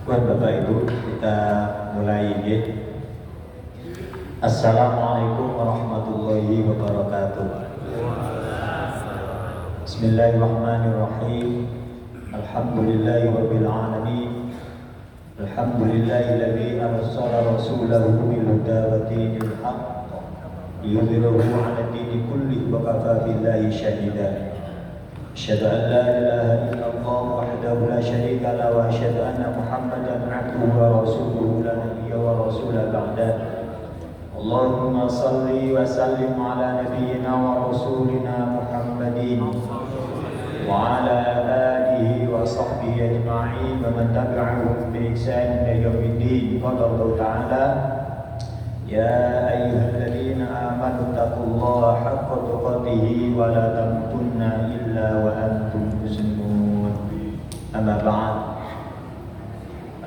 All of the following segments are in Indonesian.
Buat Bapak Ibu, kita mulai ya. Assalamualaikum warahmatullahi wabarakatuh. Bismillahirrahmanirrahim. Alhamdulillahirabbil alamin. Alhamdulillahilladzi arsala rasulahu bil huda wa dinil haqq liyudhhirahu 'ala dini kullihi wa kafaa billahi shahida. Asyhadu an la ilaha illallah wahdahu la syarika lahu wa asyhadu anna Muhammadan 'abduhu wa rasuluhu la nabiyya wa rasula ba'da. Allahumma shalli wa sallim ala nabiyyina wa rasulina Muhammadin wa ala alihi wa sahbihi ajma'in wa man tabi'ahum bi ihsan ila yaumiddin. Qala Allah ta'ala ya ayyuhalladzina amanu taqullaha haqqa tuqatih wa la tamutunna illa wa antum muslimun. Amma ba'd.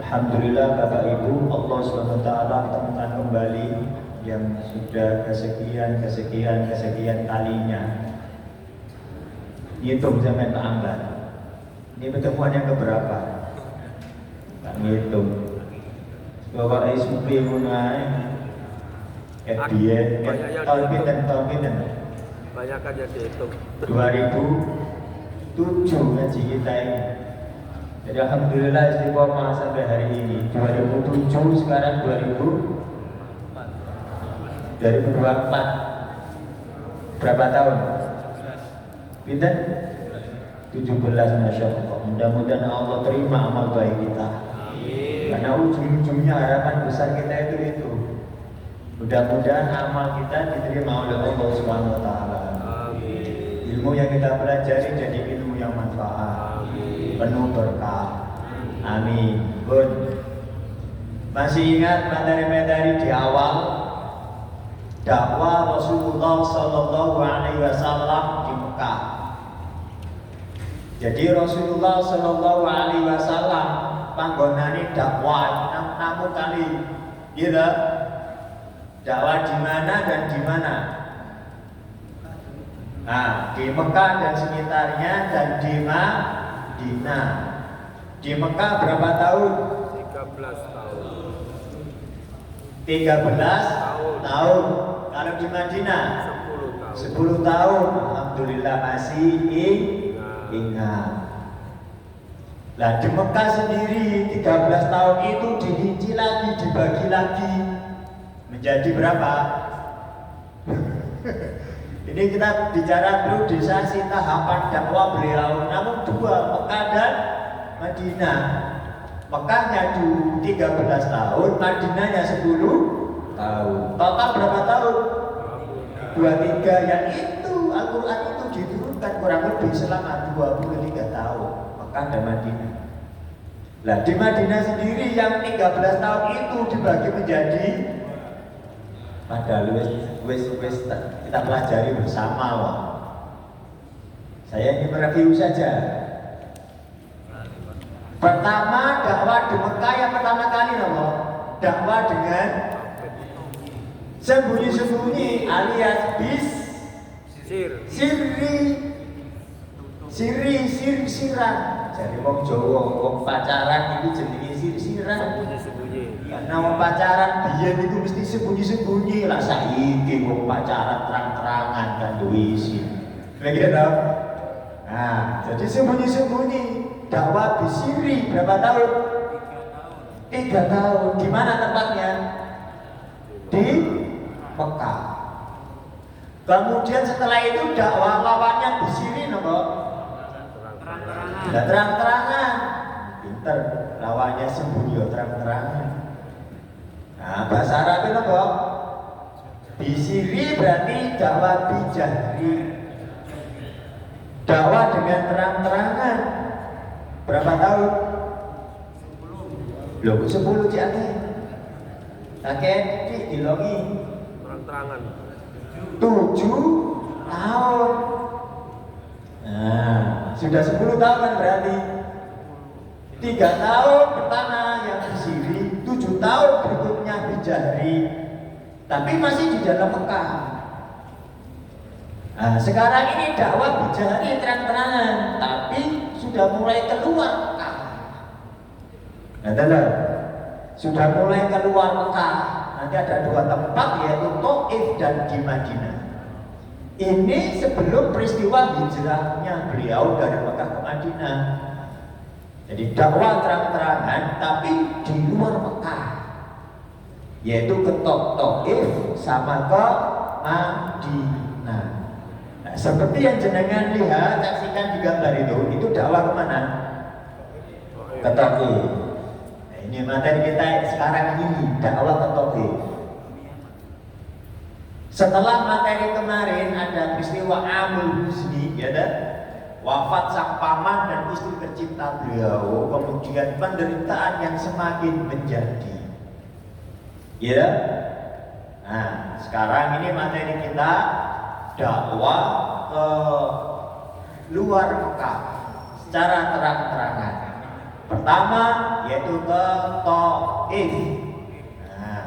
Alhamdulillah Bapak Ibu, Allah SWT temukan kembali yang sudah kesekian kalinya. Hitung sampai tak angkat. Ini pertemuan yang keberapa? Tak ngitung. Bapak Ismupi munai dia tahun pinten banyak aja dihitung 2007 ngaji kita ini. Jadi alhamdulillah istiqomah sampai hari ini. 2007 sekarang 2024. Berapa tahun? Pinten? 17, Masya Allah. Mudah-mudahan Allah terima amal baik kita. Karena ujung-ujungnya harapan besar kita itu. Mudah-mudahan amal kita diterima oleh Allah Subhanahu wa taala. Ilmu yang kita pelajari jadi ilmu yang manfaat, penuh berkah. Amin. Bun. Masih ingat materi-materi di awal dakwah Rasulullah sallallahu alaihi wasallam di Mekah. Jadi Rasulullah sallallahu alaihi wasallam panggonane dakwah namun kali gitu. Dakwah di mana dan di mana? Nah, di Mekah dan sekitarnya dan di Madinah. Di Mekah berapa tahun? 13 tahun. 13 tahun. Kalau di Madinah 10 tahun. Alhamdulillah masih ingat. Nah, di Mekah sendiri 13 tahun itu dirinci lagi, dibagi lagi. Menjadi berapa? Ini kita bicara priorisasi tahapan dakwah beliau. Namun dua, Mekah dan Madinah. Mekahnya 13 tahun, Madinahnya 10 tahun. Total berapa tahun? 23. Yang itu Al-Quran itu diturunkan kurang lebih selama 23 tahun. Mekah dan Madinah. Nah, di Madinah sendiri yang 13 tahun itu dibagi menjadi, padahal wes kita pelajari bersama loh. Saya ini mereview saja. Pertama dakwah di Mekah yang pertama kali loh, dakwah dengan sembunyi-sembunyi alias sir-siran. Jadi wong Jawa wong pacaran itu jenenge sir-siran. Karena wong pacaran biyen itu mesti sembunyi-sembunyi lah, saiki wong pacaran terang-terangan kan duwe isi. Lagi tau? Nah, jadi sembunyi-sembunyi dakwah bisiri berapa tahun? 3 tahun. Di mana tempatnya? Di Mekah. Kemudian setelah itu dakwah lawannya bisiri nopo? Terang-terangan. Pinter, lawannya sembunyi terang-terangan. Nah, bahasa Arabnya apa? Bisiri berarti dakwah bijahri. Dakwah dengan terang-terangan. Berapa tahun? 10 jati. Kakek dilongi terang-terangan 7 tahun. Nah, sudah 10 tahun kan berarti 3 tahun pertama yang bisiri, 7 tahun berikutnya bijahri. Tapi masih di dalam Mekah. Nah, sekarang ini dakwah bijahri terang-terangan, tapi sudah mulai keluar Mekah. Nah, telah sudah mulai keluar Mekah. Nanti ada dua tempat yaitu Taif dan di Madinah. Ini sebelum peristiwa hijrahnya beliau dari Mekah ke Madinah. Jadi dakwah terang-terangan tapi di luar Mekah, yaitu ke Taif sama ke Madinah. Nah, seperti yang jenengan lihat, saksikan di gambar itu dakwah kemana? Ke Taif. Nah, ini materi kita sekarang ini, dakwah ke Taif. Setelah materi kemarin ada peristiwa Amul Huzni, ya dah, wafat sang paman dan istri tercinta beliau, kemudian penderitaan yang semakin menjadi. Ya, nah sekarang ini materi kita dakwah ke luar Mekah secara terang-terangan. Pertama yaitu ke Taif. Nah,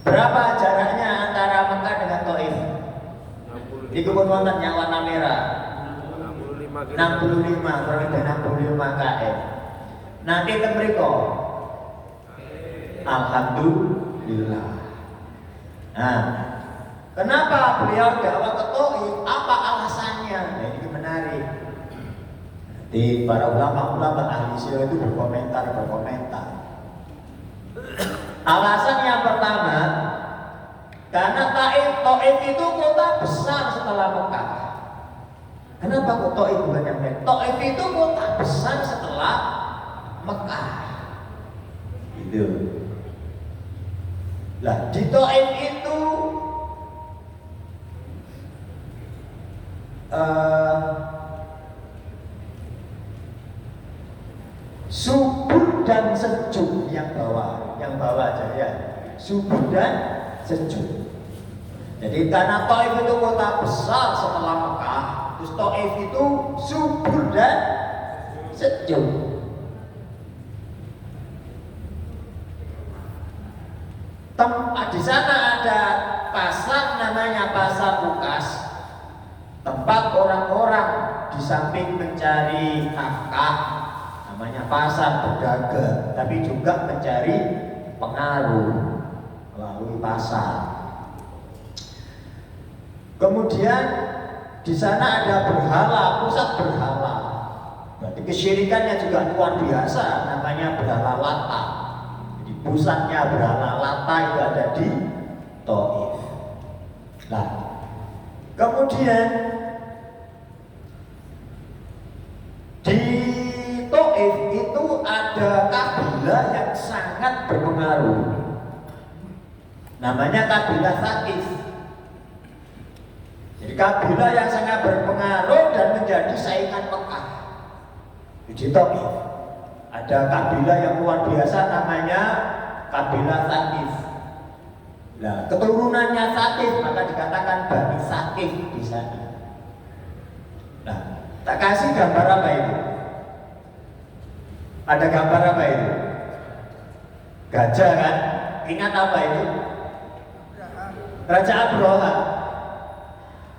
berapa jaraknya antara Mekah dengan Taif? Di kebun wonten yang warna merah. 65, kurang lebih 65 km. Nanti temriko. Alhamdulillah. Nah, kenapa beliau dakwah ke Taif? Apa alasannya? Nah, ini menarik. Nanti para ulama ahli sirah itu berkomentar. Alasan yang pertama, karena Taif itu kota besar setelah Mekah. Kenapa kok Taif bukan yang lain? Taif itu kota besar setelah Mekah. Itu. Lah di Taif itu subur dan sejuk yang bawah aja ya. Subur dan sejuk. Jadi karena Taif itu kota besar setelah Mekah, terus Taif itu subur dan sejuk. Di sana ada pasar namanya Pasar Bukas, tempat orang-orang di samping mencari nafkah, namanya pasar berdagang, tapi juga mencari pengaruh melalui pasar. Kemudian di sana ada berhala, pusat berhala. Berarti kesyirikannya juga luar biasa, namanya berhala Lata. Jadi pusatnya berhala Lata itu ada di Taif. Nah, kemudian di Taif itu ada kabilah yang sangat berpengaruh. Namanya kabilah Thaqif. Jadi kabilah yang sangat berpengaruh dan menjadi saingan Mekah. Di Taif ada kabilah yang luar biasa namanya kabilah Thaqif. Nah, keturunannya Thaqif maka dikatakan Bani Thaqif di sana. Nah, tak kasih gambar apa itu? Ada gambar apa itu? Gajah kan? Ingat apa itu? Raja Abroha.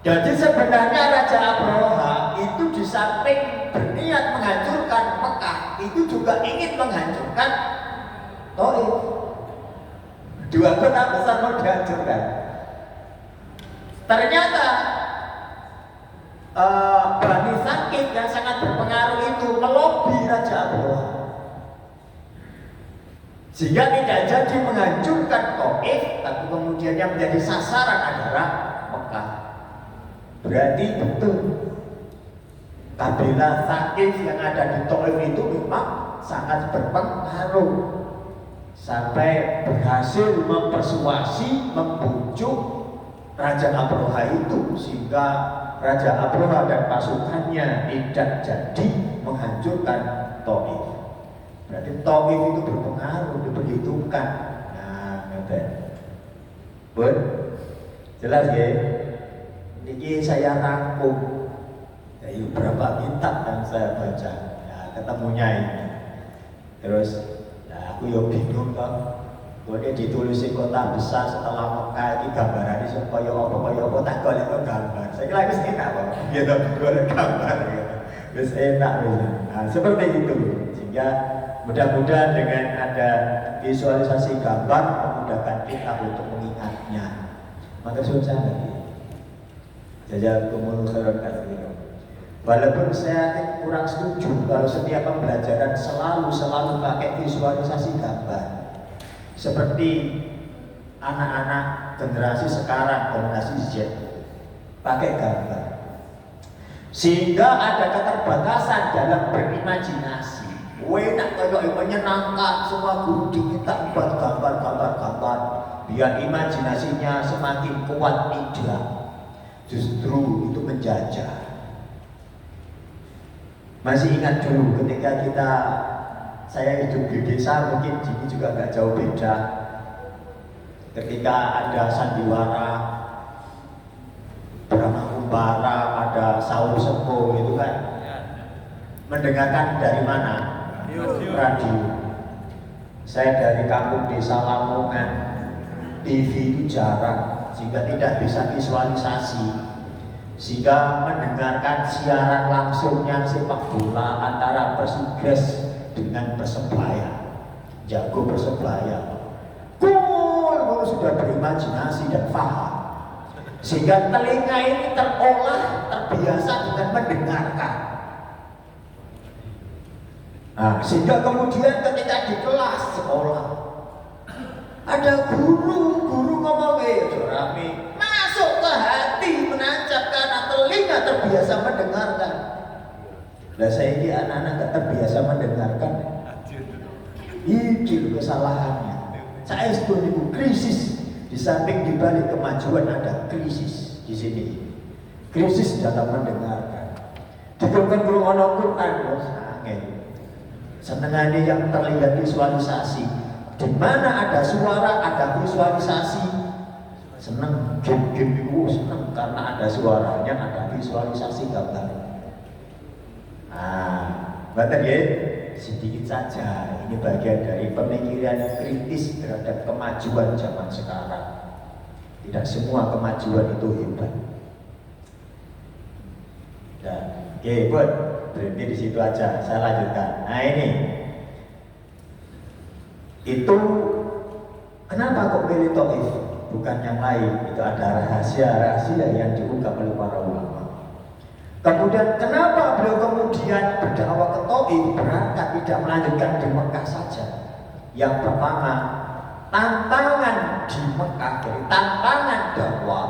Jadi sebenarnya Raja Abroha itu di samping berniat menghancurkan Mekah, itu juga ingin menghancurkan Taif. Dua kota besar mau dihancurkan. Ternyata Bani Thaqif yang sangat berpengaruh itu melobi Raja Abroha, sehingga tidak jadi menghancurkan Taif, tapi kemudian yang menjadi sasaran adalah Mekah. Berarti betul kabilah Thaqif yang ada di Taif itu memang sangat berpengaruh sampai berhasil mempersuasi, membujuk Raja Abroha itu, sehingga Raja Abroha dan pasukannya tidak jadi menghancurkan Taif. Berarti Taif itu berpengaruh, diperhitungkan. Nah, ngerti? Bun, jelas ya? Ini saya rangkum dari beberapa kitab yang saya baca. Nah, ketemunya ini. Terus, nah aku ya bingung toh. Kalau ditulis di kota besar setelah Mekah ini gambarannya supaya apa tak golek gambar. Saya kira itu enak kok. Dia tak golek gambar. Terus enak. Nah, seperti itu. Sehingga Mudah-mudahan dengan ada visualisasi gambar memudahkan kita untuk mengingatnya. Maka susah lagi. Jazakumullahu khairan katsiran. Walaupun saya kurang setuju kalau setiap pembelajaran selalu pakai visualisasi gambar. Seperti anak-anak generasi sekarang, generasi Z, pakai gambar. Sehingga ada keterbatasan dalam berimajinasi. Enak kayak menyenangkan, semua guru kita buat gambar-gambar biar imajinasinya semakin kuat. Tidak, justru itu menjajah. Masih ingat dulu ketika saya hidup di desa, mungkin sini juga nggak jauh beda. Ketika ada sandiwara, Brahma Kumbara, ada sahur sepuh gitu kan, mendengarkan dari mana? Radio. Saya dari kampung desa Lamongan, TV itu jarang, sehingga tidak bisa visualisasi, sehingga mendengarkan siaran langsungnya sepak bola antara Persigres dengan Persebaya, jago Persebaya. Gol sudah berimajinasi dan paham, sehingga telinga ini terolah, terbiasa dengan mendengarkan. Nah, sehingga kemudian ketika di kelas sekolah ada guru ngomong rame, masuk ke hati, menancap karena telinga terbiasa mendengarkan. Nah, saya ini anak-anak tak terbiasa mendengarkan. Ini kesalahannya. Saya sebelum krisis, di samping dibalik kemajuan ada krisis di sini. Krisis dalam mendengarkan. Dikatakan guru Quran, senengannya yang terlihat visualisasi. Di mana ada suara, ada visualisasi. Seneng game-game itu seneng karena ada suaranya, ada visualisasi gambar. Nah, betul ya? Sedikit saja. Ini bagian dari pemikiran kritis terhadap kemajuan zaman sekarang. Tidak semua kemajuan itu hebat. Dan hebat berhenti di situ aja. Saya lanjutkan. Nah ini, itu kenapa kok pilih Taif? Bukan yang lain. Itu ada rahasia yang diungkap oleh para ulama. Kemudian kenapa beliau kemudian berdakwah ke Taif, berangkat tidak melanjutkan di Mekah saja? Yang pertama, tantangan di Mekah, jadi tantangan dakwah,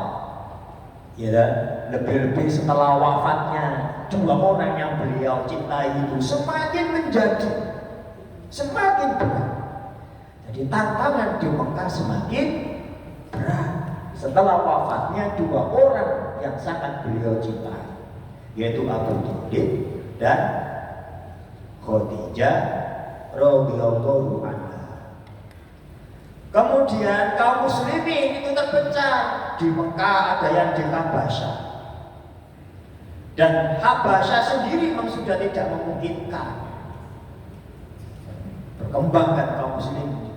ya, lebih-lebih setelah wafatnya dua orang yang beliau cintai itu semakin menjadi semakin berat. Jadi tantangan di Mekah semakin berat setelah wafatnya dua orang yang sangat beliau cintai, yaitu Abu Thalib dan Khadijah radhiyallahu anha. Kemudian kaum muslimin itu terpecah. Di Mekah ada yang di Habasyah, dan Habasyah sendiri memang sudah tidak memungkinkan berkembangkan kaum muslimin.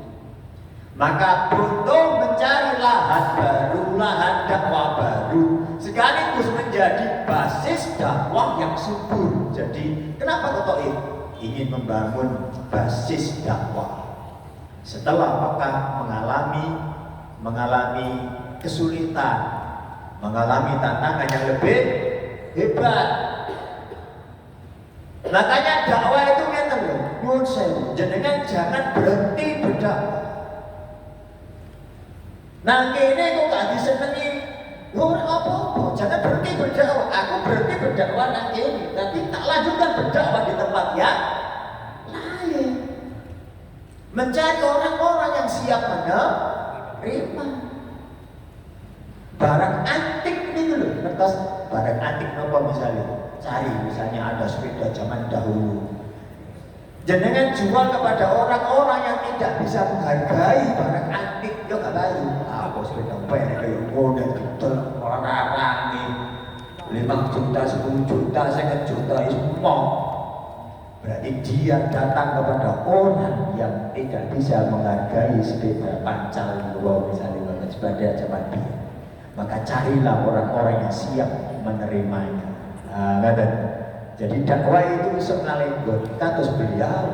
Maka butuh mencari lahan baru, lahan dakwah baru, sekaligus menjadi basis dakwah yang subur. Jadi kenapa Taif ingin membangun basis dakwah? Setelah Mekah mengalami kesulitan, mengalami tantangan yang lebih hebat. Makanya dakwah itu ngeten lho, nyuwun sewu, jenengan jangan berhenti berdakwah. Nang kene kok gak disenengi, ora apa-apa, jangan berhenti berdakwah. Aku berhenti berdakwah nang kene, tapi tak lanjutkan berdakwah di tempat yang lain. Mencari orang-orang yang siap menerima. Barang antik ini loh, kertas barang antik apa misalnya? Cari misalnya ada sepeda zaman dahulu. Jenengan jual kepada orang-orang yang tidak bisa menghargai barang antik, yo gak bayu. Apa sepeda pendek kayak model gitu, orang-orang nih 5 juta, 10 juta, 50 juta itu mau. Berarti dia datang kepada orang yang tidak bisa menghargai sepeda pancal misalnya sepeda zaman dulu. Maka carilah orang-orang yang siap menerimanya. Nah, jadi dakwah itu sekali buat kados beliau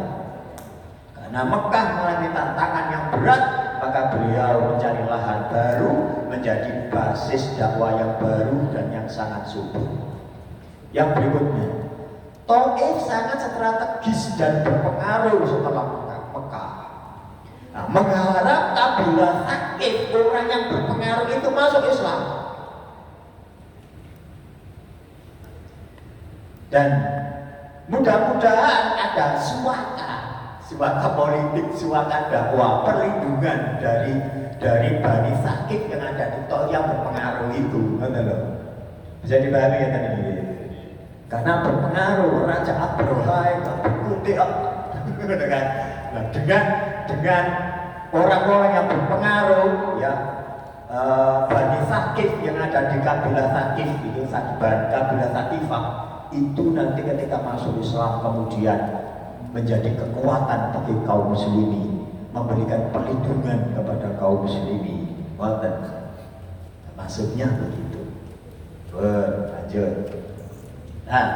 Nah, Mekah mengalami tantangan yang berat, maka beliau mencari lahan baru, menjadi basis dakwah yang baru dan yang sangat subur. Yang berikutnya, Taif sangat strategis dan berpengaruh setelah Mekah. Nah, mengharap kabilah Thaqif, orang yang berpengaruh itu masuk Islam. Dan mudah-mudahan ada suaka politik, suaka dakwah, perlindungan dari Bani Thaqif yang ada di Taif yang berpengaruh itu. Bisa dipahami ya tadi? Karena berpengaruh Raja Abraha yang berkutik nah, dengan orang-orang yang berpengaruh ya, Bani Thaqif yang ada di kabilah Thaqif itu, kabilah Thaqifah itu nanti ketika masuk Islam kemudian menjadi kekuatan bagi kaum muslimin, memberikan perlindungan kepada kaum muslimin. Maksudnya begitu. Lanjut. Nah,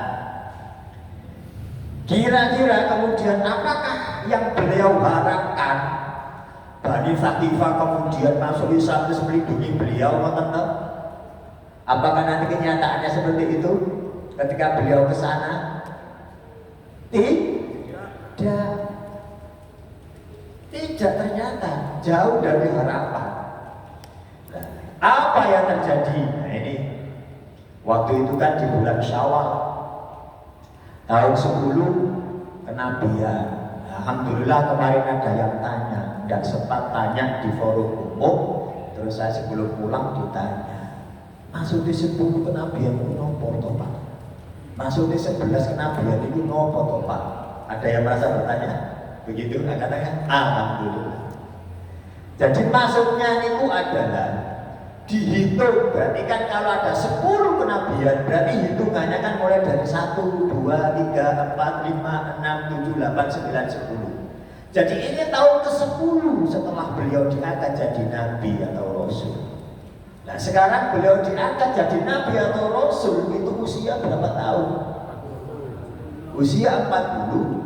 kira-kira kemudian apakah yang beliau harapkan Bani Thaqifah kemudian masuk Islam terus melindungi beliau? Apakah nanti kenyataannya seperti itu ketika beliau ke sana? Tidak, ternyata jauh dari harapan. Nah, apa yang terjadi? Nah, ini waktu itu kan di bulan Syawal tahun 10 kenabian. Alhamdulillah kemarin ada yang tanya, tidak sempat tanya di forum umum, terus saya sebelum pulang ditanya, maksudnya 10 kenabian itu nopo toh Pak? Maksudnya 11 kenabian itu nopo toh Pak? Ada yang merasa bertanya? Begitu? Katanya alhamdulillah. Jadi maksudnya itu adalah dihitung, berarti kan kalau ada 10 kenabian, berarti hitungannya kan mulai dari 1, 2, 3, 4, 5, 6, 7, 8, 9, 10. Jadi ini tahun ke-10 setelah beliau diangkat jadi nabi atau rasul. Nah sekarang beliau diangkat jadi nabi atau rasul, itu usia berapa tahun? Usia 40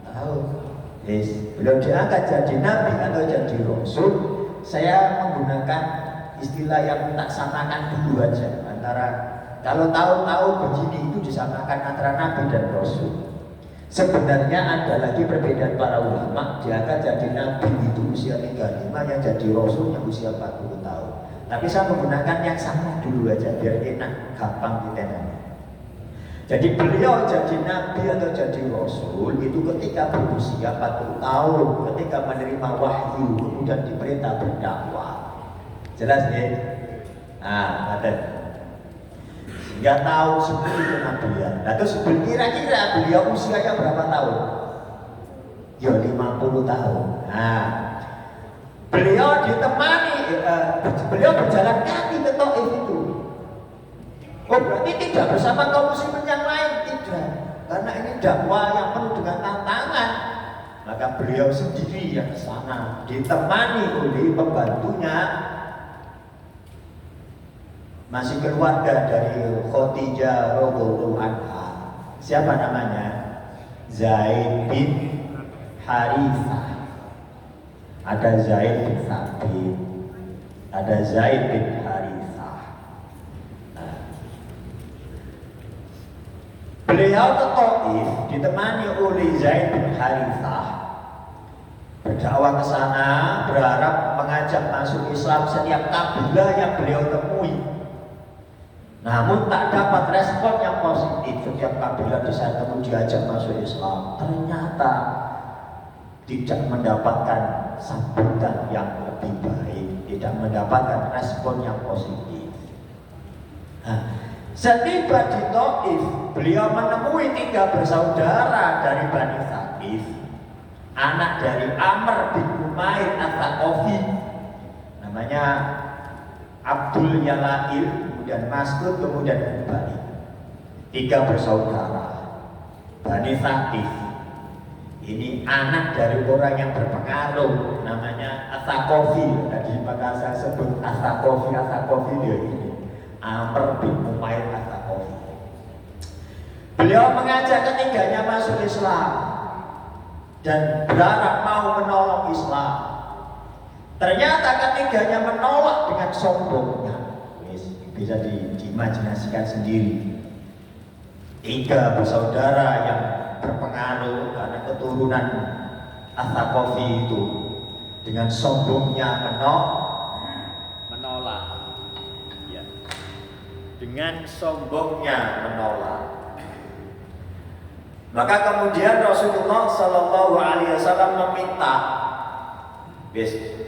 tahun. Yes. Beliau diangkat jadi nabi atau jadi rasul. Saya menggunakan istilah yang tak samakan dulu aja, antara kalau tahun-tahun begini itu disamakan antara nabi dan rasul. Sebenarnya ada lagi perbedaan para ulama, diangkat jadi nabi itu usia 35, yang jadi rasul yang usia 40 tahun. Tapi saya menggunakan yang sama dulu aja biar enak, gampang ditenangnya. Jadi beliau jadi nabi atau jadi rasul itu ketika berusia 40 tahun, ketika menerima wahyu kemudian diperintah berdakwah. Jelas ya? Nah, sehingga tahun 10 kenabian. Nah terus kira-kira beliau usianya berapa tahun? Ya 50 tahun. Nah, beliau ditemani, beliau berjalan kaki ke Taif itu. Oh berarti tidak bersama kaum muslimin yang lain, tidak. Karena ini dakwah yang penuh dengan tantangan. Maka beliau sendiri yang ke sana, ditemani oleh pembantunya, masih keluarga dari Khadijah radhiyallahu anha. Siapa namanya? Zaid bin Harithah. Ada Zaid bin Thabit, ada Zaid bin Harithah. Nah, beliau ke Taif ditemani oleh Zaid bin Harithah, berdakwah ke sana, berharap mengajak masuk Islam setiap kabilah yang beliau temui. Namun tak dapat respon yang positif. Setiap kabilah di sana diajak masuk Islam, ternyata tidak mendapatkan sambutan yang lebih baik, tidak mendapatkan respon yang positif. Nah, setiba di Taif, beliau menemui 3 bersaudara dari Bani Thaqif, anak dari Amr bin Umair At-Thaqafi, namanya Abdul Yalail, kemudian Mas'ud, kemudian Ubay. 3 bersaudara Bani Thaqif. Ini anak dari orang yang berpengaruh, namanya At-Thaqafi. Tadi maka saya sebut At-Thaqafi dia ini Amr bin Umair At-Thaqafi. Beliau mengajak ketiganya masuk Islam. dan berharap mau menolong Islam. Ternyata ketiganya menolak dengan sombongnya. Bisa diimajinasikan sendiri. 3 bersaudara yang berpengaruh karena keturunan As-Saqafi itu dengan sombongnya menolak. Ya. Dengan sombongnya menolak. Maka kemudian Rasulullah Shallallahu Alaihi Wasallam meminta,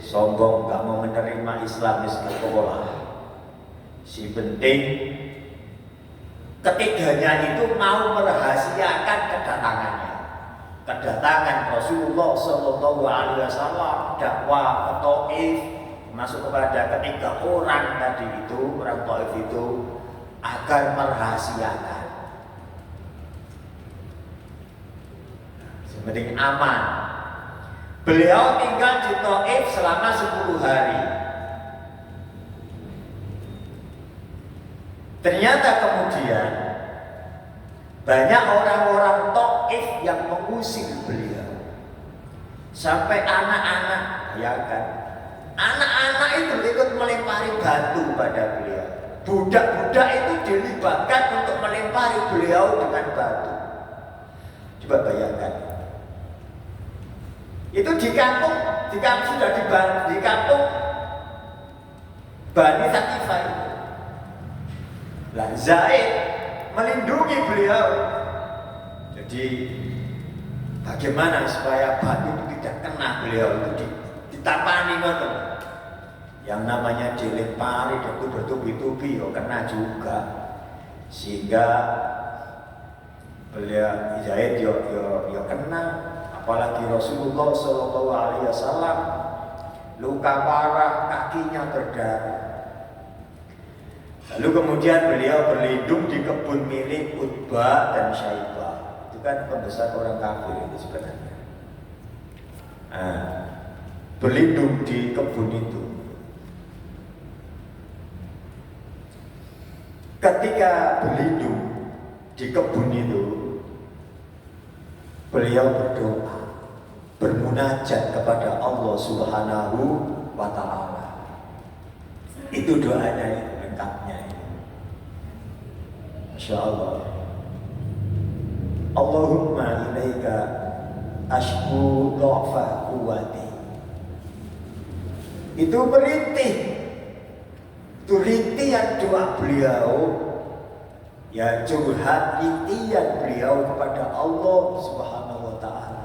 sombong gak mau menerima Islam sekolah. Si penting ketiganya itu mau merahasiakan kedatangan Rasulullah Shallallahu Alaihi Wasallam dakwah ke Taif, masuk kepada ketiga orang tadi itu, orang Taif itu, agar merahasiakan. Sepenting aman. Beliau tinggal di Taif selama 10 hari. Ternyata kemudian banyak orang-orang Taif yang mengusir beliau. Sampai anak-anak, ya kan? Anak-anak itu ikut melempari batu pada beliau. Budak-budak itu dilibatkan untuk melempari beliau dengan batu. Coba bayangkan. Itu di kampung sudah di kampung Bani Thaqifah itu. Lah Zaid melindungi beliau. Jadi bagaimana supaya batu itu tidak kena beliau, itu ditapani ngoten. Yang namanya dilempari dan bertubi-tubi kena juga. Sehingga beliau Zaid yo kena. Apalagi Rasulullah Shallallahu Alaihi Wasallam luka parah, kakinya berdarah. Lalu kemudian beliau berlindung di kebun milik Utbah dan Syaibah. Itu kan pembesar orang kafir itu sebenarnya. Berlindung di kebun itu. Ketika berlindung di kebun itu, beliau berdoa, bermunajat kepada Allah Subhanahu wa Ta'ala. Itu doanya lengkapnya. Masya Allah. Allahumma ilaika ashku dha'fa quwwati. Itu merintih. Itu rintihan doa beliau. Ya curhat rintihan beliau kepada Allah Subhanahu wa Ta'ala.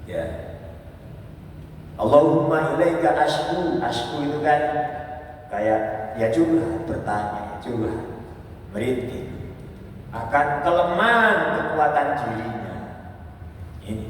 Ya. Allahumma ilaika ashku. Ashku itu kan kayak ya curhat, bertanya, curhat, merintih akan kelemahan kekuatan dirinya. Ini.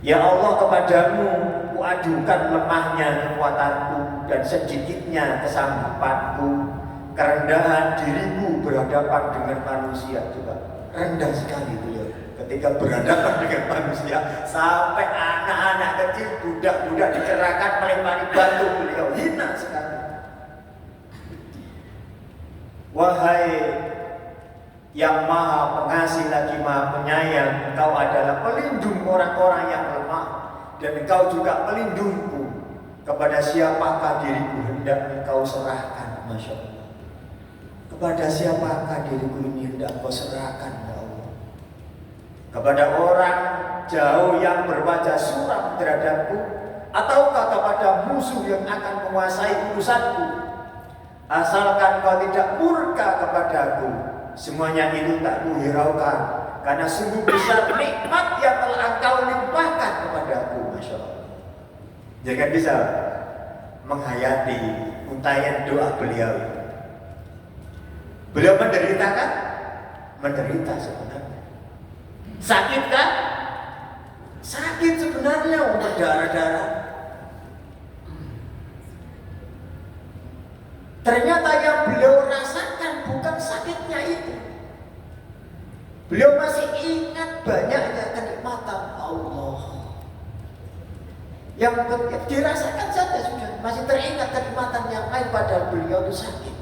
Ya Allah, kepadamu kuadukan lemahnya kekuatanku dan sedikitnya kesanggupanku, kerendahan diriku berhadapan dengan manusia. Juga rendah sekali beliau ketika berhadapan dengan manusia. Sampai anak-anak kecil, budak-budak dikerahkan melempari batu, beliau hina sekali. Wahai yang maha pengasih lagi maha penyayang, engkau adalah pelindung orang-orang yang lemah, dan engkau juga pelindungku. Kepada siapakah diriku hendak engkau serahkan? Masya Allah. Kepada siapakah diriku ini hendak engkau serahkan, ya Allah? Kepada orang jauh yang berwajah suram terhadapku, ataukah kepada musuh yang akan menguasai urusanku? Asalkan kau tidak murka kepadaku, semuanya itu tak kuhiraukan, karena sungguh besar nikmat yang telah engkau limpahkan kepadaku. Masya Allah. Jangan bisa menghayati untayan doa beliau. Beliau menderita kan? Menderita sebenarnya. Sakit kan? Sakit sebenarnya, berdarah-darah. Ternyata yang beliau rasakan bukan sakitnya itu. Beliau masih ingat banyaknya kenikmatan Allah. Yang dirasakan saja sudah, masih teringat kenikmatan yang lain padahal beliau itu sakit.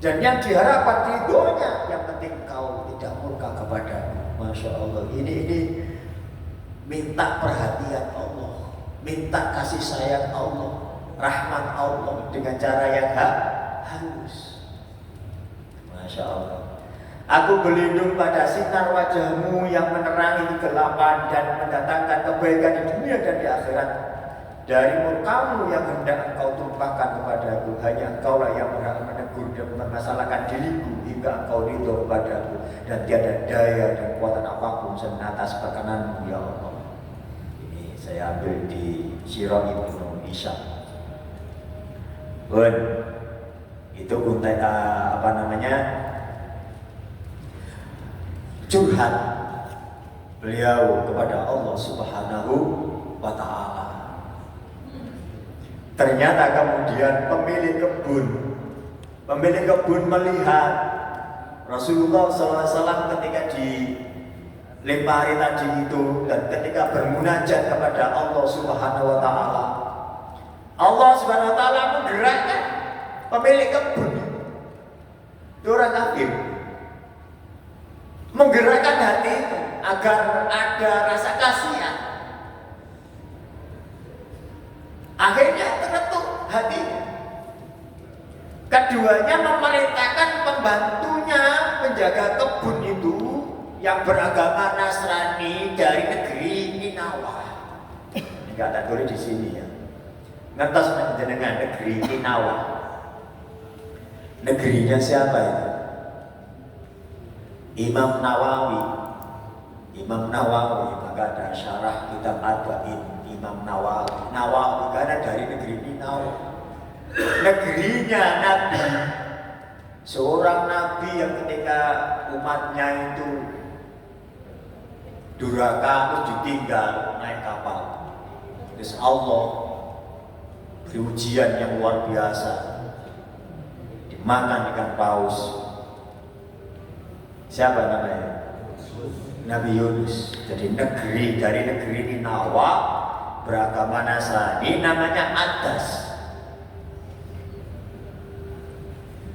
Dan yang diharapkan ridhonya, yang penting kau tidak murka kepadaku. Masya Allah, ini minta perhatian Allah, minta kasih sayang Allah, rahmat Allah dengan cara yang halus. Masya Allah. Aku berlindung pada sinar wajahmu yang menerangi kegelapan dan mendatangkan kebaikan di dunia dan di akhirat. Dari murkamu yang hendak engkau tumpahkan kepadaku, hanya engkaulah yang berhak menegur dan mempermasalahkan diriku hingga engkau ridho kepadaku, dan tiada daya dan kekuatan apapun selain atas perkenanmu ya Allah. Ini saya ambil di Sirah Ibnu Hisham. Bun, itu untai curhat beliau kepada Allah Subhanahu wa Ta'ala. Ternyata kemudian pemilik kebun melihat Rasulullah SAW ketika dilempari tadi itu, dan ketika bermunajat kepada Allah Subhanahu wa Ta'ala, Allah Subhanahu wa Ta'ala menggerakkan pemilik kebun itu orang kafir, menggerakkan hati agar ada rasa kasihan. Akhirnya terketuk hatinya. Keduanya memerintahkan pembantunya menjaga kebun itu yang beragama Nasrani dari negeri Ninawa. Enggak tak tulis di sini ya. Ngertos dengan negeri Ninawa. Negerinya siapa itu? Imam Nawawi, maka ada syarah kitab Arba'in Imam Nawawi karena dari negeri Ninawa, negerinya Nabi, seorang Nabi yang ketika umatnya itu durhaka terus ditinggal naik kapal, terus Allah beri ujian yang luar biasa, dimakan ikan paus. Siapa namanya? Nabi Yunus. Jadi dari negeri Ninawa beragama Nasrani, namanya Adas.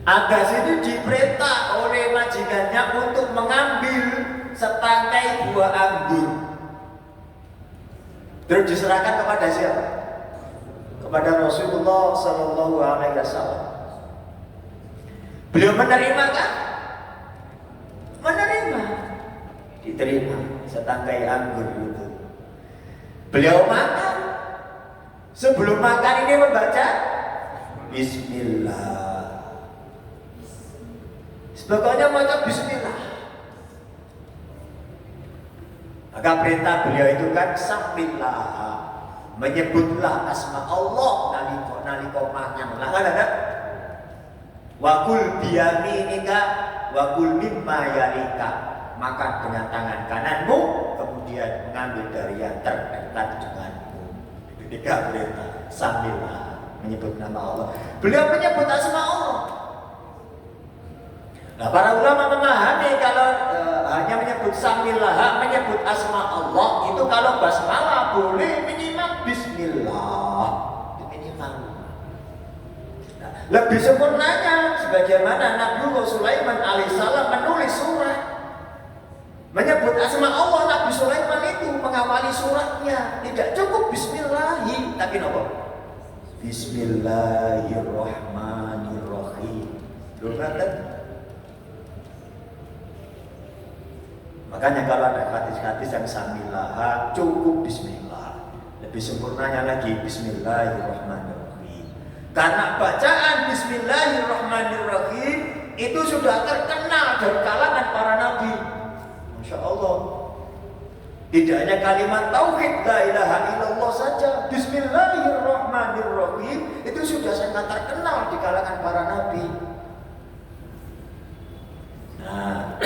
Adas itu diperintah oleh majikannya untuk mengambil setangkai buah anggur. Terus diserahkan kepada siapa? Kepada Rasulullah Sallallahu Alaihi Wasallam. Beliau menerima kan? Menerima, diterima setangkai anggur itu. Beliau makan. Sebelum makan ini membaca Bismillah. Pokoknya baca Bismillah. Maka perintah beliau itu kan sambillah, menyebutlah asma Allah naliko makan. Lah kan ada wakul biyaminika wakul mimma yalika, makan dengan tangan kananmu, kemudian mengambil dari yang terdekat denganmu. Ketika perintah sambillah, menyebut nama Allah. Beliau menyebut asma Allah. Nah, para ulama memahami kalau hanya menyebut sambillah, menyebut asma Allah itu kalau basmalah boleh minimal bismillah, minimal. Nah, lebih sempurnanya sebagaimana Nabi Sulaiman alaihissalam menulis surat menyebut asma Allah. Nabi Sulaiman itu mengawali suratnya tidak cukup bismillahi, tapi apa? Bismillahirrahmanirrahim. Makanya kalau ada hadis-hadis yang sambillah cukup bismillah. Lebih sempurnanya lagi bismillahirrahmanirrahim. Karena bacaan bismillahirrahmanirrahim itu sudah terkenal dari kalangan para nabi. Masya Allah. Tidak hanya kalimat tauhid la ilaha illallah saja, bismillahirrahmanirrahim itu sudah sangat terkenal di kalangan para nabi. Nah,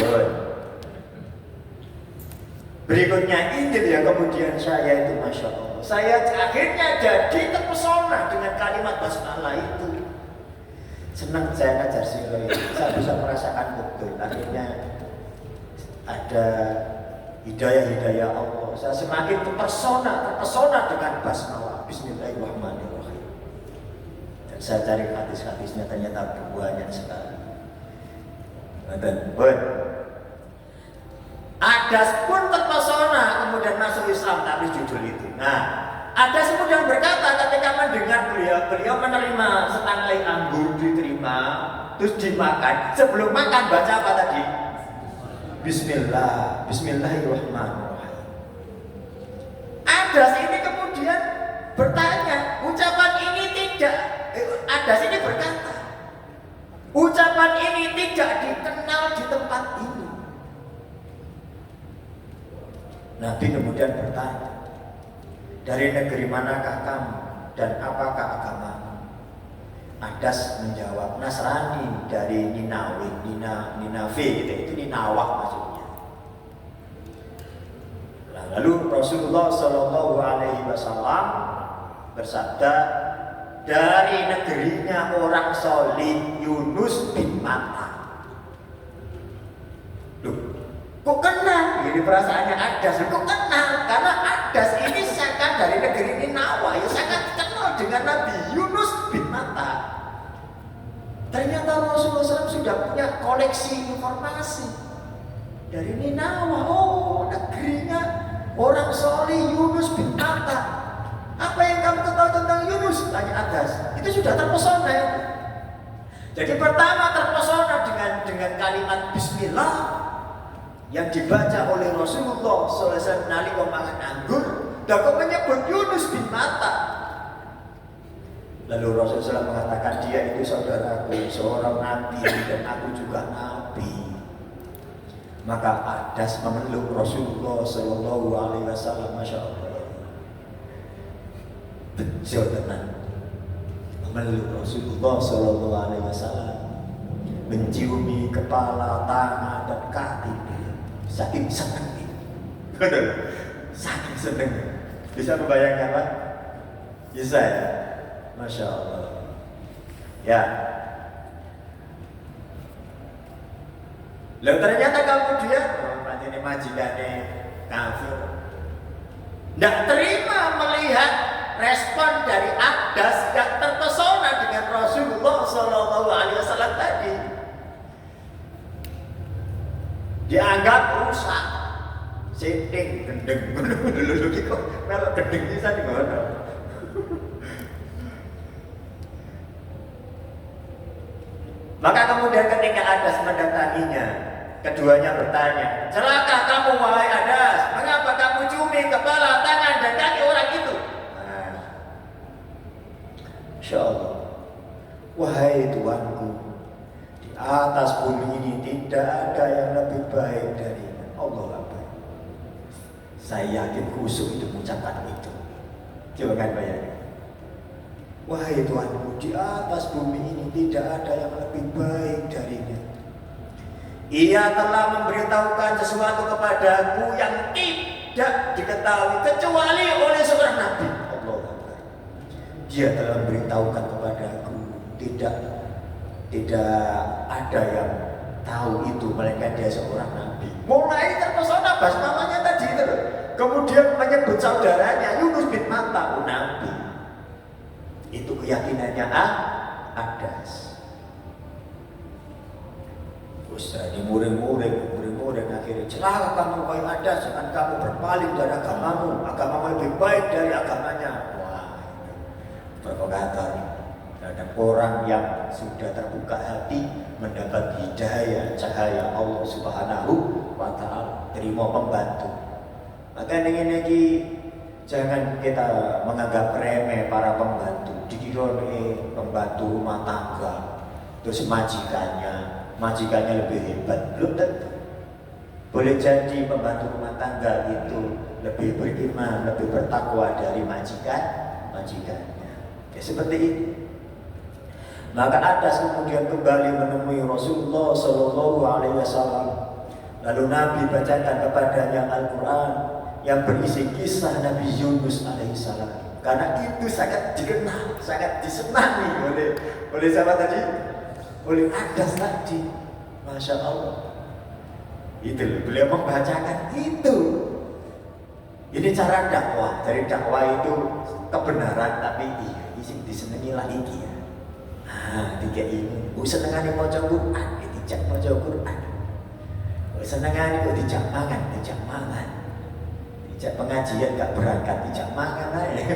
berikutnya ini yang kemudian saya itu Masya Allah, saya akhirnya jadi terpesona dengan kalimat basmalah itu. Senang saya ngajar sirah itu, saya bisa merasakan betul. Akhirnya ada hidayah Allah. Saya semakin terpesona dengan basmalah Bismillahirrahmanirrahim. Dan saya cari hadis-hadisnya ternyata banyak sekali. Betul. Adas pun terpesona kemudian masuk Islam tapi judul itu. Nah, Adas kemudian berkata ketika mendengar beliau menerima setangkai anggur diterima terus dimakan. Sebelum makan baca apa tadi? Bismillahirrahmanirrahim. Adas ini kemudian bertanya, ucapan ini tidak. Adas ini berkata, ucapan ini tidak dikenal di tempat ini. Nabi kemudian bertanya, dari negeri manakah kamu dan apakah agamamu? Adas menjawab, Nasrani dari Ninawi gitu, itu Ninawah maksudnya. Lalu Rasulullah Shallallahu Alaihi Wasallam bersabda, dari negerinya orang solih Yunus bin Matta. Loh, kok kenal? Ini perasaannya Adas. Kok kenal? Karena Adas ini sangat dari negeri Ninawah, ya sangat kenal dengan Nabi Yunus bin Matta. Ternyata Rasulullah SAW sudah punya koleksi informasi dari Ninawah. Oh, negerinya orang solih Yunus bin Matta. Apa yang kamu tahu tentang Yunus? Tanya Adas. Itu sudah terpesona ya. Jadi pertama terpesona dengan kalimat Bismillah yang dibaca oleh Rasulullah SAW nalika mangan anggur, dan kok menyebut Yunus bin Matta. Lalu Rasulullah SAW mengatakan dia itu saudaraku, seorang nabi dan aku juga nabi. Maka Adas memeluk Rasulullah Sallallahu Alaihi Wasallam, masya Allah, bejo tenang, memeluk Rasulullah Sallallahu Alaihi Wasallam, menciumi kepala, tangan dan kaki. Saking senang itu, saking senang. Bisa membayangkan Pak? Bisa ya, masya Allah. Ya. Lalu ternyata kemudian ini majikannya kafir, tidak terima melihat respon dari Adas yang terpesona dengan Rasulullah Shallallahu Alaihi Wasallam tadi. Dianggap rusak, sinting, gendeng, dulu kok melok gendeng bisa di mana? Maka kemudian ketika Adas mendatanginya, keduanya bertanya, celaka kamu wahai Adas, mengapa kamu cumi kepala, tangan dan kaki orang itu? Nah, Insya Allah, wahai Tuanku, di atas bumi ini tidak ada yang lebih baik dari Allah. Saya yakin khusyuk itu mengucapkan itu. Coba kan bayangkan, wahai Tuanku, di atas bumi ini tidak ada yang lebih baik darinya. Ia telah memberitahukan sesuatu kepadaku yang tidak diketahui kecuali oleh seorang nabi. Allah Akbar. Dia telah memberitahukan kepadaku tidak ada yang tahu itu melainkan dia seorang nabi. Mulai terpesona bas namanya tadi itu loh. Kemudian menyebut saudaranya Yunus bin Matta, nabi. Itu keyakinannya Adas. Ustaz dimuring-muring akhirnya celaka kamu wahai Adas, jangan kamu berpaling dari agamamu lebih baik dari agamanya. Wah, provokator. Ada orang yang sudah terbuka hati mendapat hidayah cahaya Allah Subhanahu wa Ta'ala, terima pembantu. Maka dengan lagi jangan kita menganggap remeh para pembantu. Dikira pembantu rumah tangga, terus majikannya lebih hebat, belum tentu. Boleh jadi pembantu rumah tangga itu lebih beriman, lebih bertakwa dari majikannya. Ya seperti itu. Maka Adas kemudian kembali menemui Rasulullah Sallallahu Alaihi Wasallam. Lalu Nabi bacakan kepadanya Al-Quran yang berisi kisah Nabi Yunus alaihissalam. Karena itu sangat dikenal, sangat disenangi oleh siapa tadi? Oleh Adas tadi. Masya Allah. Itu beliau membacakan itu. Ini cara dakwah. Dari dakwah itu kebenaran, tapi disenangi lah iki ya. Nah, tiga ini. Senengane maca Quran, itu dijak maca Quran. Senengane kok dijak mangan, dijak pengajian gak berangkat, dijak mangan aja.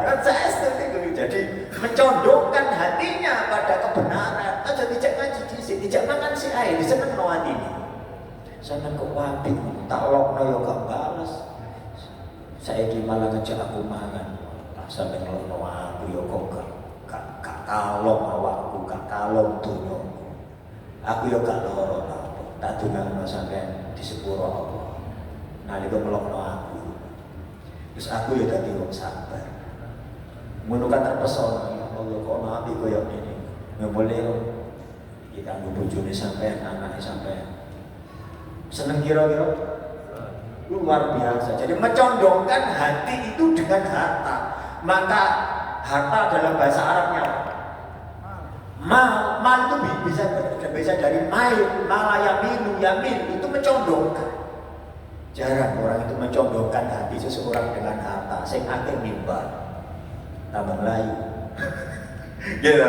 Kan saya setuju. Jadi mencondongkan hatinya pada kebenaran. Aja dijak ngaji di sini, dijak mangan si ae, diseneng no atine. Seneng kok wapi, tak lokno yo gak balas. Saiki malah ngejak aku mangan. Sampai ngelokno aku yo kok gak kalong awakku, gak kalong dunya. Aku yo gak loro apa. Tak dongakno sampean di sepuro Allah. Nalika ngelokno aku. Terus aku ya dadi wong sabar. Ngono kan terpesona ya Allah kok nabi koyo ngene. Ya boleh kita nggo bojone sampean, anake sampean. Seneng kira-kira luar biasa. Jadi mencondongkan hati itu dengan harta. Maka harta dalam bahasa Arabnya mal itu bisa dari main, malayaminu, yamin itu mencondongkan. Jarang orang itu mencondongkan hati seseorang dengan harta. Sing akeh mimbar, tambah Melayu. Gitu,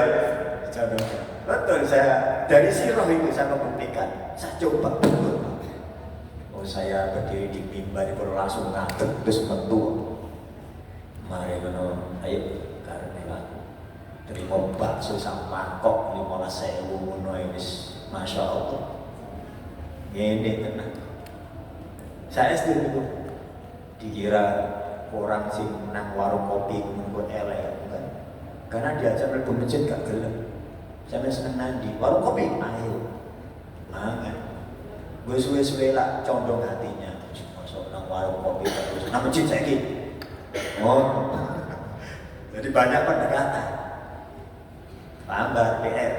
condongkan. Betul, saya dari sirah itu saya membuktikan. Saya coba betul. Oh saya berdiri di mimbar itu langsung ngadeg terus metu. Mari kono, ayo karena terima bakso sama kok 15.000 ngono wis Masya Allah. Ngene tenan. Saya setuju dikira orang sing nang warung kopi ngono elek kan. Karena diajak mlebu masjid gak gelem. Sampe seneng nandi, warung kopi ayo. Mangan. Gue suwe-suwe lah condong hatinya. Masuk nang warung kopi terus nang masjid saiki. Oh. Jadi banyak pendekatan. Tambah PR.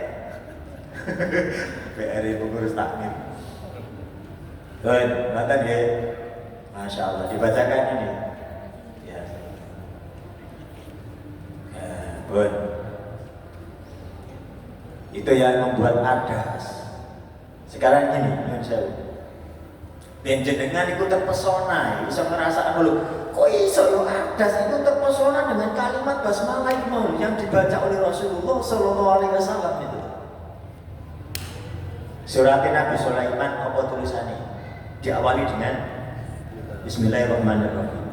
PR itu pengurus takmir. Good, nonton ya. Masya Allah, dibacakan ini. Ya. Good. Itu yang membuat adas. Sekarang ini, yang saya penjenengan itu terpesona, bisa merasakan dulu. Kok iso yo adas itu terpesona dengan kalimat basmalah yang dibaca oleh Rasulullah Sallallahu Alaihi Wasallam itu. Surat Nabi Sulaiman apa tulisannya? Diawali dengan Bismillahirrahmanirrahim.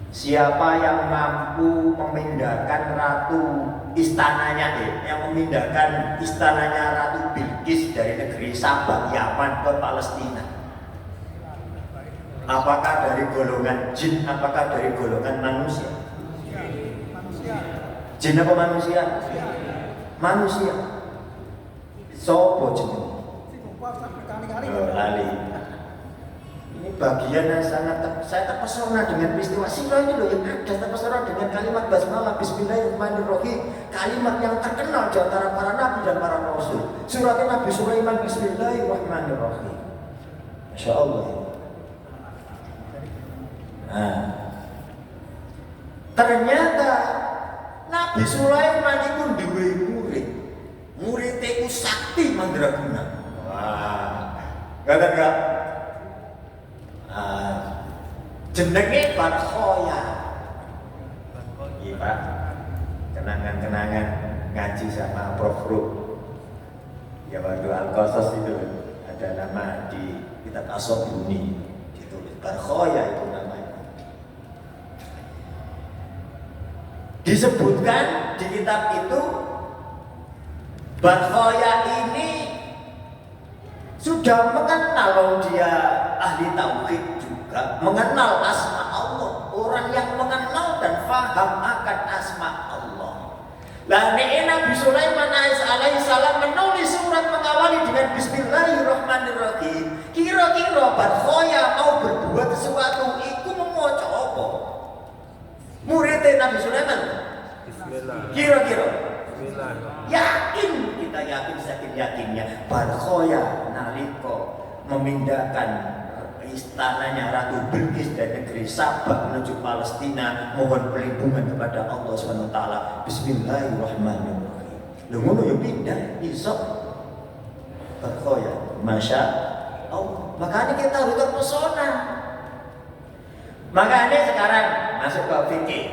Siapa yang mampu memindahkan ratu istananya yang memindahkan istananya Ratu Bilqis dari negeri Sabah, Yaman ke Palestina. Apakah dari golongan jin, apakah dari golongan manusia? Jin apa manusia? Manusia. Sopo jin? Lali. Ini bagian yang saya terpesona dengan peristiwa sirah ini loh, yang ada terpesona dengan kalimat basmalah Bismillahirrahmanirrahim, kalimat yang terkenal di antara para nabi dan para rasul. Surat Nabi Sulaiman Bismillahirrahmanirrahim. Masya Allah. Nah, ternyata Nabi Sulaiman itu duwe murid itu sakti mandraguna. Wah, gak? Jenenge Barkhoya. Iya Pak, kenangan-kenangan ngaji sama Prof. Ruh. Ya waktu Al-Qasas itu ada nama di kitab As-Sobuni ditulis Barkhoya itu namanya. Disebutkan di kitab itu Barkhoya ini sudah mengenal, dia ahli tauhid juga, mengenal asma Allah, orang yang mengenal dan faham akan asma Allah. Lah Nabi Sulaiman alaihissalam menulis surat mengawali dengan Bismillahirrahmanirrahim. Kira-kira Barkhoya mau berbuat sesuatu itu memoco apa? Muridnya Nabi Sulaiman. Bismillah. Kira-kira. Bismillah. Yakin, kita yakin yakinnya Barkhoya naliko memindahkan istananya Ratu Bilqis dari negeri Sabah menuju Palestina, mohon perlindungan kepada Allah SWT. Bismillahirrahmanirrahim. Lu ngono yo pindah iso Barkhoya. Masya Allah. Makanya kita harus terpesona. Makanya sekarang masuk ke fikih.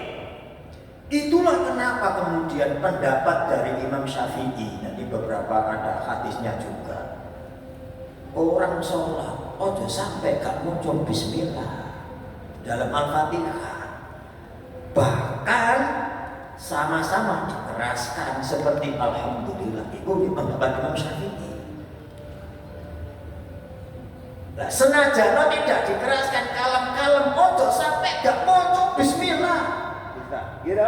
Itulah kenapa kemudian pendapat dari Imam Syafi'i, nanti beberapa ada hadisnya juga. Orang sholat, ojo sampai gak muncul bismillah dalam Al-Fatihah. Bahkan sama-sama dikeraskan seperti Alhamdulillah. Itu di pendapat Imam Syafi'i. Nah, senajan tidak dikeraskan kalem-kalem, ojo sampai gak muncul bismillah. Bisa, gitu.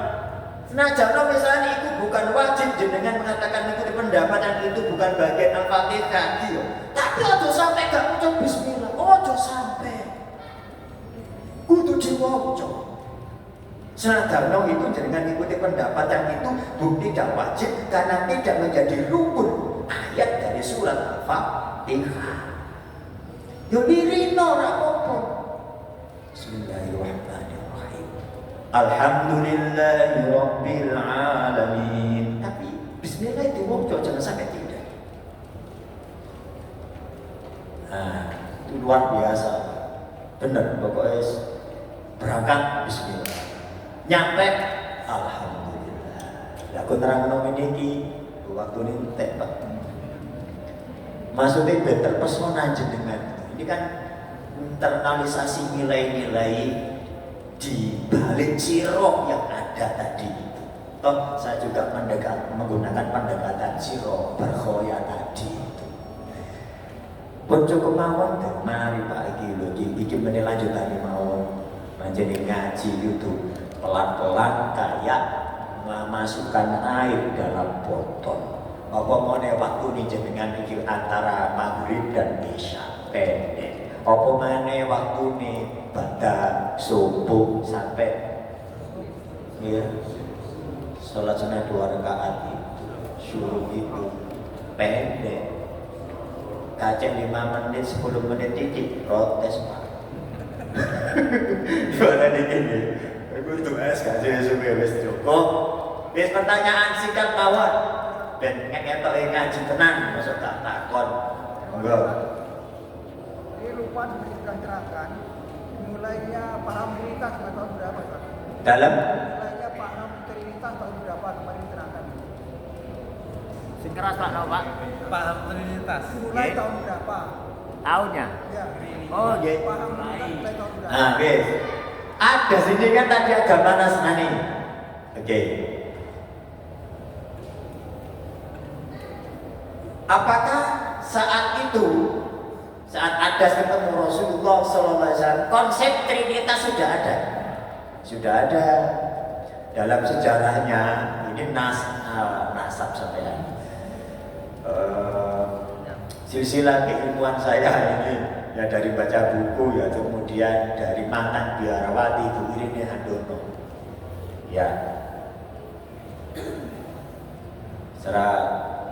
Senajan misalnya itu bukan wajib jenengan mengatakan itu pendapat yang itu bukan bagian Al-Fatihah, gitu. Tapi ojo sampai gak muncul bismillah, ojo sampai. Kudu diwaca. Senajan itu jenengan ikuti pendapat yang itu bukti tidak wajib karena tidak menjadi rukun ayat dari surat Al-Fatihah. Yo dirino ora apa-apa. Bismillahirrahmanirrahim. Alhamdulillahi rabbil alamin. Tapi bismillah itu waca jangan sampai tidak. Nah, itu luar biasa. Bener pokoknya berangkat bismillah. Nyampe alhamdulillah. Lah aku terangno meniki waktu ini tebak. Maksudnya terpesona jenengan. Ini kan internalisasi nilai-nilai di balik sirah yang ada tadi. Toh saya juga menggunakan pendekatan sirah berkhoya tadi. Pun cukup mawon deh, mari Pak iki lho, iki meneh lanjutane mawon. Menjadi ngaji itu pelan-pelan kayak memasukkan air dalam botol. Apa meneh waktu ini jenengan iki antara maghrib dan isya. Pendek. Apa maneh waktune badha subuh sampai ya salat sunat 2 rakaat itu suruh itu pendek. Kacek 5 menit 10 menit titik protes Pak. Gimana nih ini? Aku itu gak sih wis cukup. Wis pertanyaan singkat mawon. Ben ngetok ngaji tenan masuk tak takon. Enggak. Lupa diterangkan mulainya paham Trinitas tahun berapa Pak? Dalam Mulainya paham Trinitas tahun berapa kemarin diterangkan? Sing keras Pak, Pak. Paham Trinitas. Mulai tahun berapa? Tahunnya. Ya. Oh, nggih. Paham Trinitas mulai tahun berapa? nah, guys. Ada sini kan tadi agama Nasrani. Oke. Apakah saat itu saat ada ketemu Rasulullah SAW, konsep Trinitas sudah ada? Sudah ada dalam sejarahnya. Ini nasab sampean. Silsilah keilmuan saya ini ya dari baca buku ya, kemudian dari mantan biarawati Bu Irini Handono. Ya. Secara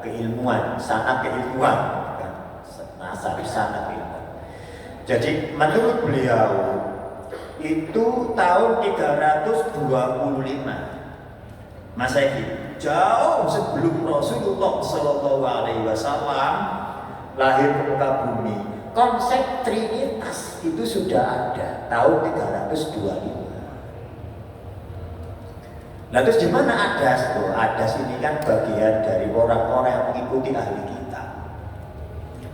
keilmuan, sangat keilmuan. Nasab sangat ilmu. Jadi menurut beliau itu tahun 325 Masehi, jauh sebelum Rasulullah Shallallahu Alaihi Wasallam lahir ke muka bumi. Konsep Trinitas itu sudah ada tahun 325. Nah terus di mana Adas? Adas ini kan bagian dari orang-orang yang mengikuti ahli kita.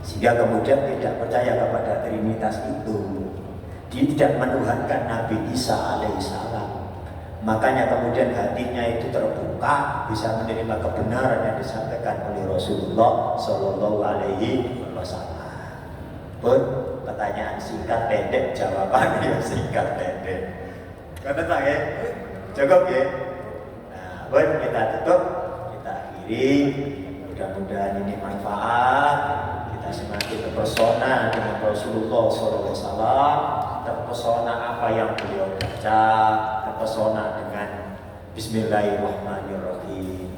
Sehingga kemudian tidak percaya kepada Trinitas itu. Dia tidak menuhankan Nabi Isa alaihissalam. Makanya kemudian hatinya itu terbuka, bisa menerima kebenaran yang disampaikan oleh Rasulullah Shallallahu Alaihi Wasallam. Pun pertanyaan singkat pendek, jawabannya singkat pendek. Kata tak ya? Cukup ya? Nah, pun kita tutup, kita akhiri. Mudah-mudahan ini manfaat. Kita semakin terpesona dengan Rasulullah SAW, terpesona apa yang beliau baca, terpesona dengan Bismillahirrahmanirrahim.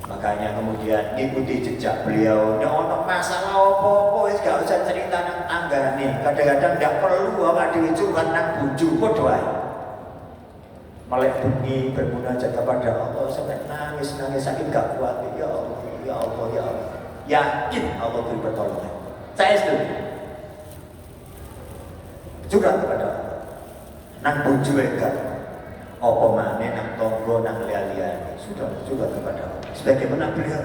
Makanya kemudian ikuti jejak beliau. Ono masalah apa-apa wis gak usah cerita nang tanggane. Kadang-kadang ndak perlu awak dhewe curhat nang bojo padha ae. Melek bengi bermunajat kepada Allah sampai nangis saking gak kuat. Ya Allah, ya Allah, ya Allah. Yakin Allah beri pertolongan. Saya setuju. Curhat kepada Allah. Nang bojo enggak. apa maneh nang tonggo nang liya-liyane sudah kepada Allah. Sebagaimana beliau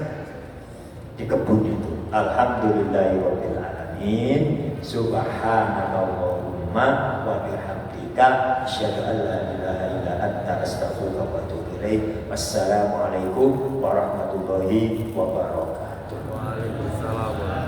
di kebun itu. Alhamdulillahirabbil alamin. Subhanakallahumma wa bihamdika asyhadu an la ilaha illa anta astaghfiruka wa atubu ilaik. Wassalamualaikum warahmatullahi wabarakatuh. Waalaikumsalam.